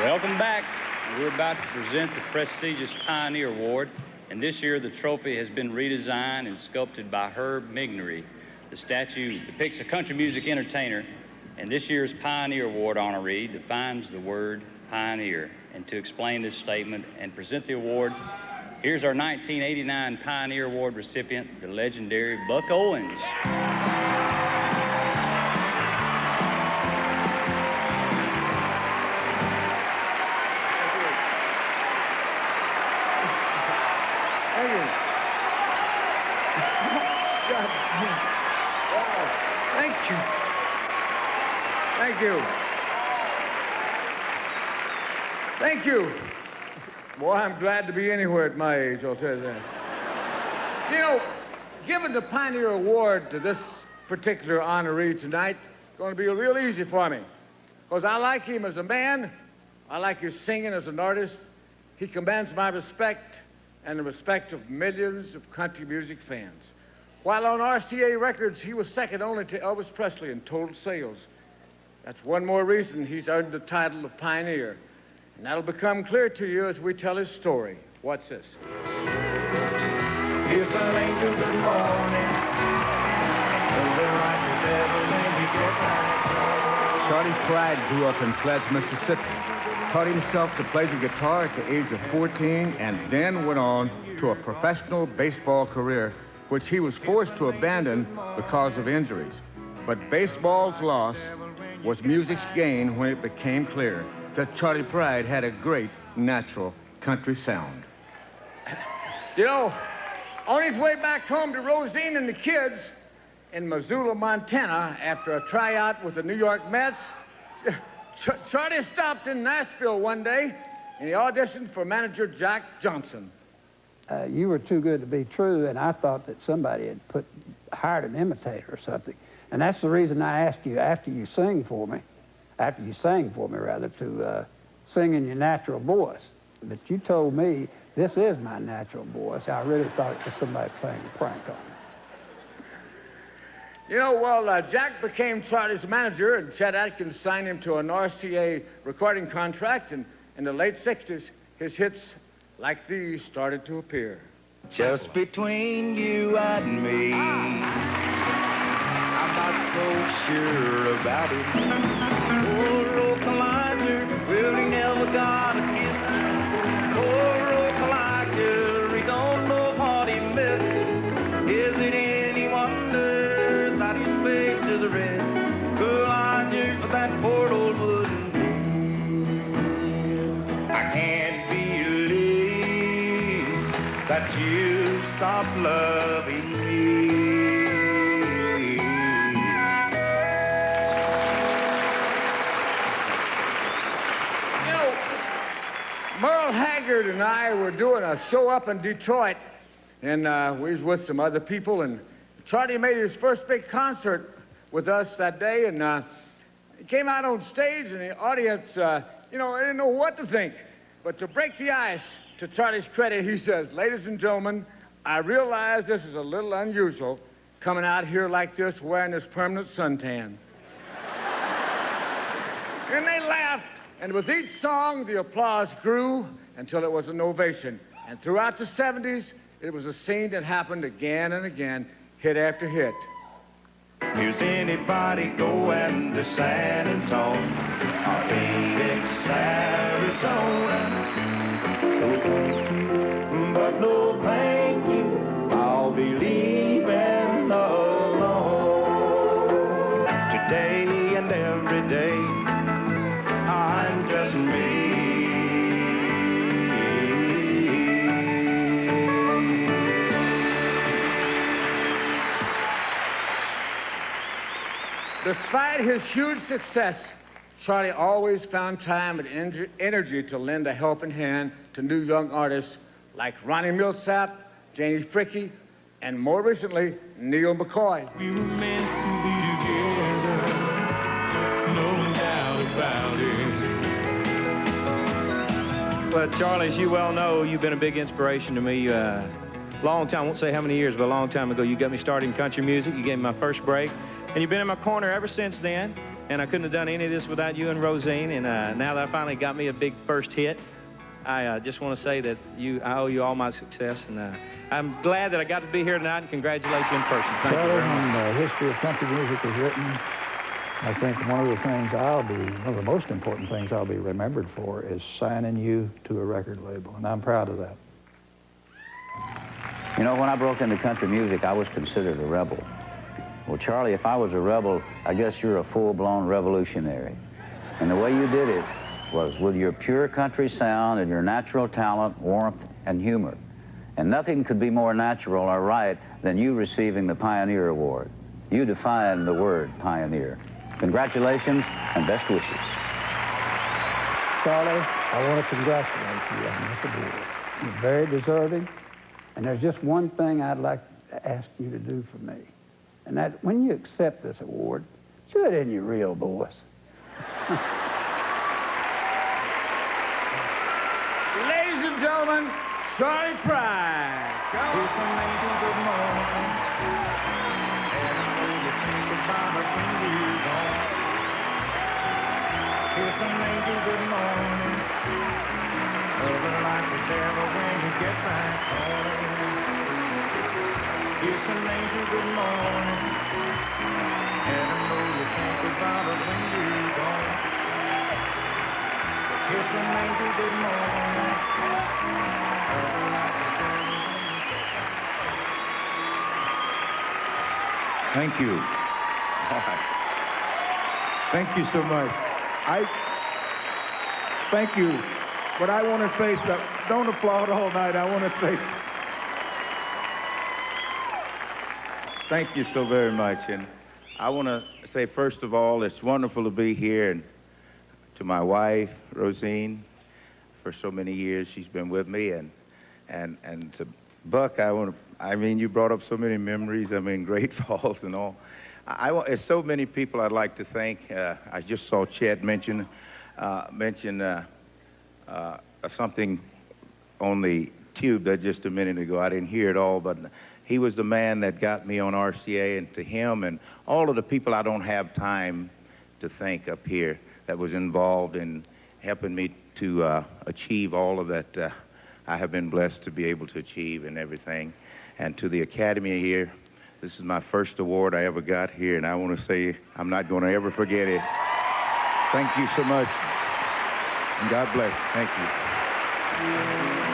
Welcome back. We're about to present the prestigious Pioneer Award, and this year the trophy has been redesigned and sculpted by Herb Mignery. The statue depicts a country music entertainer, and this year's Pioneer Award honoree defines the word pioneer. And to explain this statement and present the award, here's our 1989 Pioneer Award recipient, the legendary Buck Owens. Thank you. Thank you. Thank you. Boy, I'm glad to be anywhere at my age, I'll tell you that. You know, giving the Pioneer Award to this particular honoree tonight is going to be real easy for me. Because I like him as a man. I like his singing as an artist. He commands my respect and the respect of millions of country music fans. While on RCA Records, he was second only to Elvis Presley in total sales. That's one more reason he's earned the title of Pioneer. And that'll become clear to you as we tell his story. Watch this. Here's an angel, good morning. Charley Pride grew up in Sledge, Mississippi. Taught himself to play the guitar at the age of 14 and then went on to a professional baseball career, which he was forced to abandon because of injuries. But baseball's loss was music's gain when it became clear that Charley Pride had a great natural country sound. You know, on his way back home to Rosine and the kids in Missoula, Montana, after a tryout with the New York Mets, Charley stopped in Nashville one day and he auditioned for manager Jack Johnson. You were too good to be true, and I thought that somebody had hired an imitator or something. And that's the reason I asked you after you sang for me, to sing in your natural voice. But you told me this is my natural voice. I really thought it was somebody playing a prank on me. You know, well, Jack became Charley's manager, and Chet Atkins signed him to an RCA recording contract, and in the late 60s, his hits like these started to appear. Just between you and me, I'm not so sure about it. Oh, Elijah, well, he never got a kiss. Oh, Elijah, he don't know what he missed. Is it any wonder that his face is red? Elijah, that poor old wooden head. I can't believe that you stopped loving me. You know, Merle Haggard and I were doing a show up in Detroit, and we was with some other people, and Charley made his first big concert with us that day, and he came out on stage, and the audience, you know, I didn't know what to think. But to break the ice, to Charley's credit, he says, "Ladies and gentlemen, I realize this is a little unusual, coming out here like this, wearing this permanent suntan." And they laughed, and with each song, the applause grew until it was an ovation. And throughout the 70s, it was a scene that happened again and again, hit after hit. Here's anybody going to San Antonio or Phoenix, Arizona? But no, thank you, I'll be leaving alone. Today and every day, I'm just me. Despite his huge success, Charley always found time and energy to lend a helping hand to new young artists like Ronnie Millsap, Janie Fricke, and more recently, Neil McCoy. We were meant to be together, no doubt about it. Well, Charley, as you well know, you've been a big inspiration to me. Long time, I won't say how many years, but a long time ago, you got me started in country music. You gave me my first break, and you've been in my corner ever since then. And I couldn't have done any of this without you and Rosine. And now that I finally got me a big first hit, I just want to say that I owe you all my success. And I'm glad that I got to be here tonight and congratulate you in person. Thank you very much. When the history of country music is written, I think one of the most important things I'll be remembered for is signing you to a record label, and I'm proud of that. You know, when I broke into country music, I was considered a rebel. Well, Charlie, if I was a rebel, I guess you're a full-blown revolutionary. And the way you did it was with your pure country sound and your natural talent, warmth, and humor. And nothing could be more natural or right than you receiving the Pioneer Award. You define the word pioneer. Congratulations and best wishes. Charlie, I want to congratulate you on this award. You're very deserving, and there's just one thing I'd like to ask you to do for me, and that when you accept this award, do it in your real voice. Ladies and gentlemen, Charley Pride. Here's some lady, good morning. And I know you think about her when you're gone. Here's some lady, good morning. Loving like the devil when you get back home. Here's some lady, good morning. And I know you think about her when you're gone. Here's some lady, good morning. Thank you. Thank you so much. Thank you. But I want to say something. Don't applaud all night. I want to say thank you so very much. And I want to say, first of all, it's wonderful to be here. And to my wife, Rosine, for so many years she's been with me. And to Buck, I mean, you brought up so many memories. I mean, Great Falls and all. There's so many people I'd like to thank. I just saw Chet mention something on the tube there just a minute ago. I didn't hear it all, but he was the man that got me on RCA, and to him and all of the people I don't have time to thank up here that was involved in helping me to achieve all of that I have been blessed to be able to achieve and everything. And to the Academy here, this is my first award I ever got here, and I want to say I'm not going to ever forget it. Thank you so much, and God bless. Thank you.